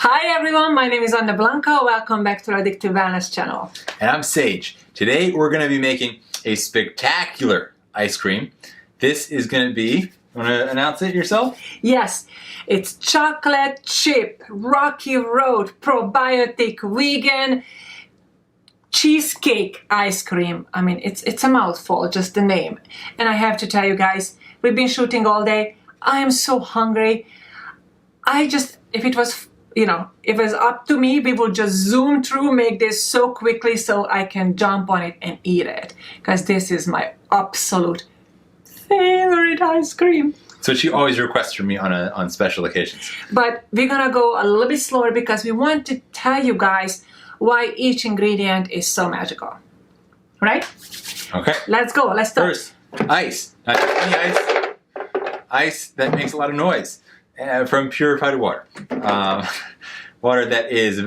Hi everyone, my name is AnnaBlanca. Welcome back to our Addictive Wellness channel. And I'm Sage. Today we're going to be making a spectacular ice cream. This is going to be, you want to announce it yourself? Yes, it's chocolate chip, rocky road, probiotic, vegan, cheesecake ice cream. I mean, it's a mouthful, just the name. And I have to tell you guys, we've been shooting all day. I am so hungry. If it was, if it was up to me, we would just zoom through, make this so quickly so I can jump on it and eat it. Because this is my absolute favorite ice cream. So she always requests from me on special occasions. But we're gonna go a little bit slower because we want to tell you guys why each ingredient is so magical. Right? Okay. Let's go, let's start. First, ice. Not just any ice. Ice that makes a lot of noise. From purified water. Water that is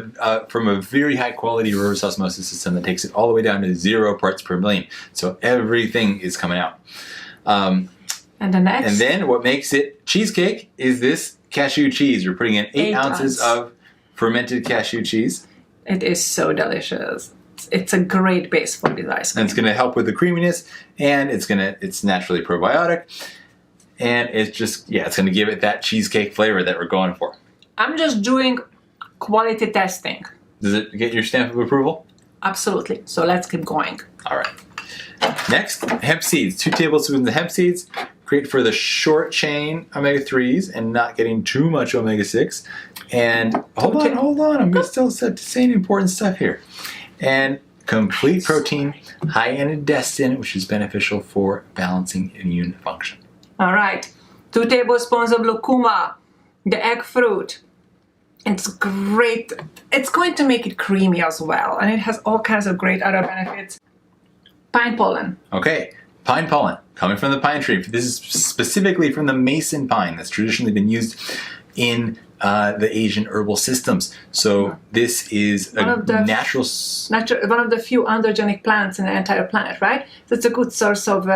from a very high quality reverse osmosis system that takes it all the way down to 0 parts per million. So everything is coming out. And the next? And then what makes it cheesecake is this cashew cheese. We're putting in 8 ounces of fermented cashew cheese. It is so delicious. It's a great base for this ice cream. And it's going to help with the creaminess, and it's naturally probiotic. And it's just, it's going to give it that cheesecake flavor that we're going for. I'm just doing quality testing. Does it get your stamp of approval? Absolutely. So let's keep going. All right. Next, hemp seeds. 2 tablespoons of hemp seeds. Great for the short chain omega-3s and not getting too much omega-6. And hold on. I'm still saying important stuff here. And complete protein, high in andestin, which is beneficial for balancing immune function. All right, 2 tablespoons of lucuma, the egg fruit. It's great. It's going to make it creamy as well, and it has all kinds of great other benefits. Pine pollen. Okay, pine pollen, coming from the pine tree. This is specifically from the mason pine that's traditionally been used in the Asian herbal systems. So this is one of the few androgenic plants in the entire planet, right? So it's a good source of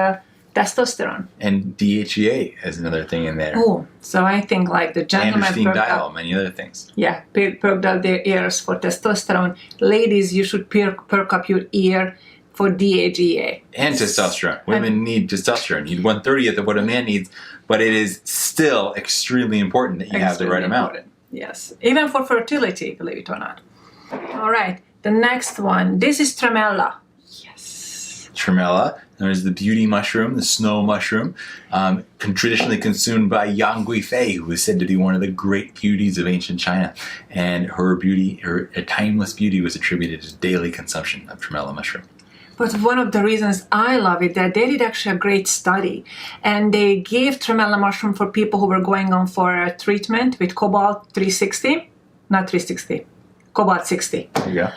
testosterone. And DHEA is another thing in there. Oh, so I think like the gentleman androstenediol, many other things. Yeah, perked up their ears for testosterone. Ladies, you should perk up your ear for DHEA. And testosterone. Women need testosterone. You need 1/30th of what a man needs, but it is still extremely important that you have the right amount. Yes, even for fertility, believe it or not. All right, the next one. This is tremella. Yes. Tremella. There's the beauty mushroom, the snow mushroom, traditionally consumed by Yang Guifei, who is said to be one of the great beauties of ancient China. And her timeless beauty was attributed to daily consumption of tremella mushroom. But one of the reasons I love it, that they did actually a great study, and they gave tremella mushroom for people who were going on for a treatment with cobalt 360, not 360, cobalt 60. There you go.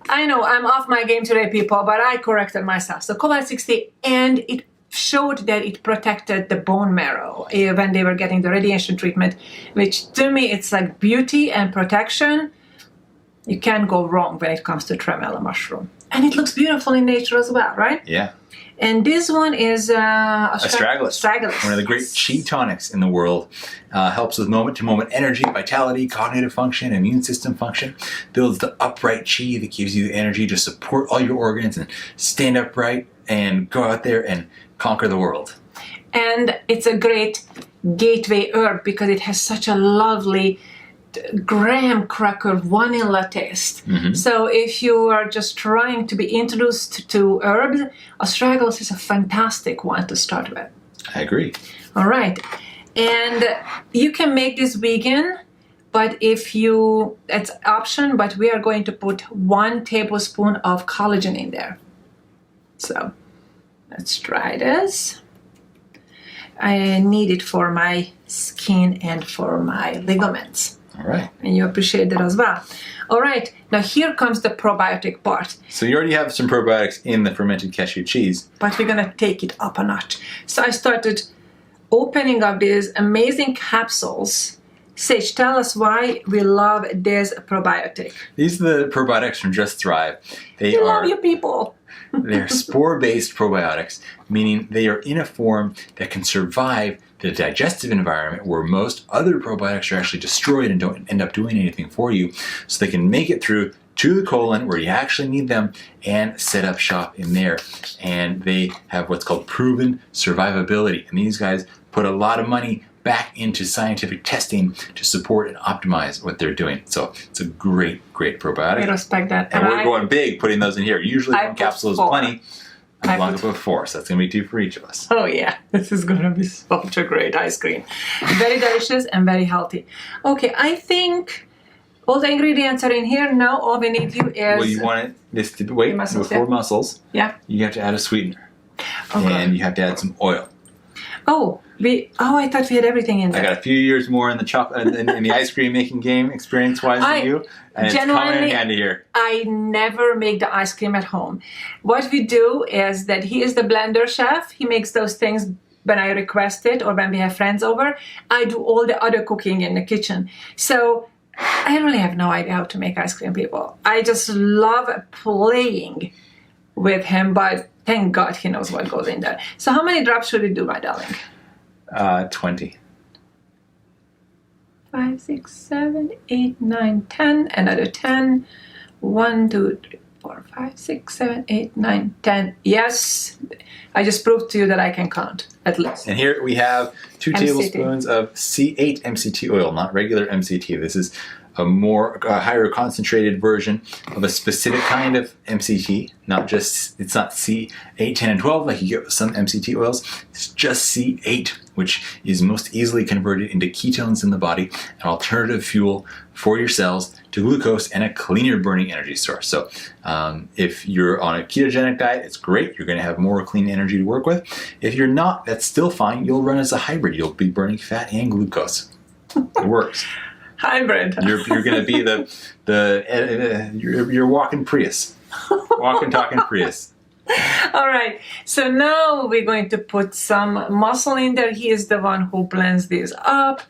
I know, I'm off my game today, people, but I corrected myself. So cobalt 60, and it showed that it protected the bone marrow when they were getting the radiation treatment, which to me, it's like beauty and protection. You can't go wrong when it comes to tremella mushroom. And it looks beautiful in nature as well, right? Yeah. And this one is astragalus. One of the great chi tonics in the world. Helps with moment-to-moment energy, vitality, cognitive function, immune system function. Builds the upright chi that gives you the energy to support all your organs and stand upright and go out there and conquer the world. And it's a great gateway herb because it has such a lovely graham cracker vanilla taste. Mm-hmm. So if you are just trying to be introduced to herbs, astragalus is a fantastic one to start with. I agree. All right. And you can make this vegan, but it's option, but we are going to put 1 tablespoon of collagen in there. So let's try this. I need it for my skin and for my ligaments. All right. And you appreciate that as well. All right. Now here comes the probiotic part. So you already have some probiotics in the fermented cashew cheese. But we're going to take it up a notch. So I started opening up these amazing capsules. Sage, tell us why we love this probiotic. These are the probiotics from Just Thrive. We love you people. They're spore-based probiotics, meaning they are in a form that can survive the digestive environment where most other probiotics are actually destroyed and don't end up doing anything for you. So they can make it through to the colon where you actually need them and set up shop in there. And they have what's called proven survivability. And these guys put a lot of money back into scientific testing to support and optimize what they're doing. So it's a great, great probiotic. I respect that. And we're going big putting those in here. Usually one capsule is plenty. AnnaBlanca put 4, so that's going to be 2 for each of us. Oh yeah, this is going to be such a great ice cream. Very delicious and very healthy. Okay, I think all the ingredients are in here. Now all we need is... Well, you want this to be, wait, before mussels, yeah, you have to add a sweetener. Okay. And you have to add some oil. Oh, I thought we had everything in there. I got a few years more in the chocolate in the ice cream making game experience-wise than you, and it's coming in handy here. I never make the ice cream at home. What we do is that he is the blender chef. He makes those things when I request it or when we have friends over. I do all the other cooking in the kitchen. So I really have no idea how to make ice cream, people. I just love playing with him, but thank God he knows what goes in there. So how many drops should we do, my darling? 20. 5, 6, 7, 8, 9, 10. Another 10. 1, 2, 3, 4, 5, 6, 7, 8, 9, 10. Yes, I just proved to you that I can count, at least. And here we have 2 MCT. tablespoons of C8 MCT oil, not regular MCT. This is a higher concentrated version of a specific kind of MCT, it's not C8, 10, and 12 like you get with some MCT oils. It's just C8, which is most easily converted into ketones in the body, an alternative fuel for your cells to glucose and a cleaner burning energy source. So if you're on a ketogenic diet, it's great. You're going to have more clean energy to work with. If you're not, that's still fine. You'll run as a hybrid. You'll be burning fat and glucose. It works. Hybrid. You're going to be you're walking Prius, walking, talking Prius. All right. So now we're going to put some mussel in there. He is the one who blends these up,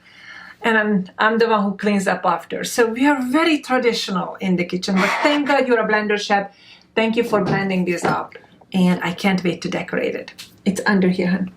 and I'm the one who cleans up after. So we are very traditional in the kitchen. But thank God you're a blender chef. Thank you for blending this up, and I can't wait to decorate it. It's under here, hun.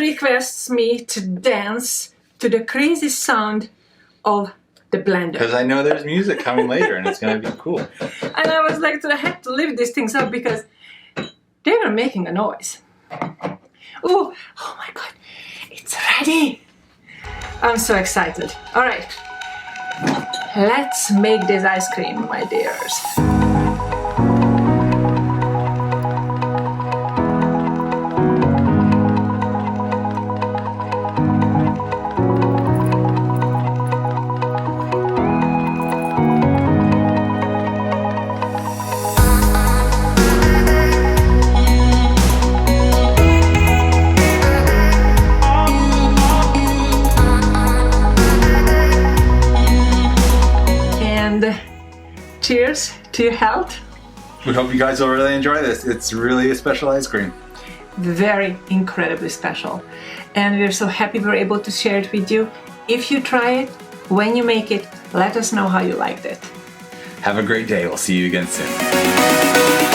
Requests me to dance to the crazy sound of the blender. Because I know there's music coming later and it's going to be cool. And I was like, I had to lift these things up because they were making a noise. Ooh, oh my God, it's ready. I'm so excited. All right, let's make this ice cream, my dears. Cheers to your health. We hope you guys will really enjoy this. It's really a special ice cream. Very incredibly special. And we're so happy we're able to share it with you. If you try it, when you make it, let us know how you liked it. Have a great day. We'll see you again soon.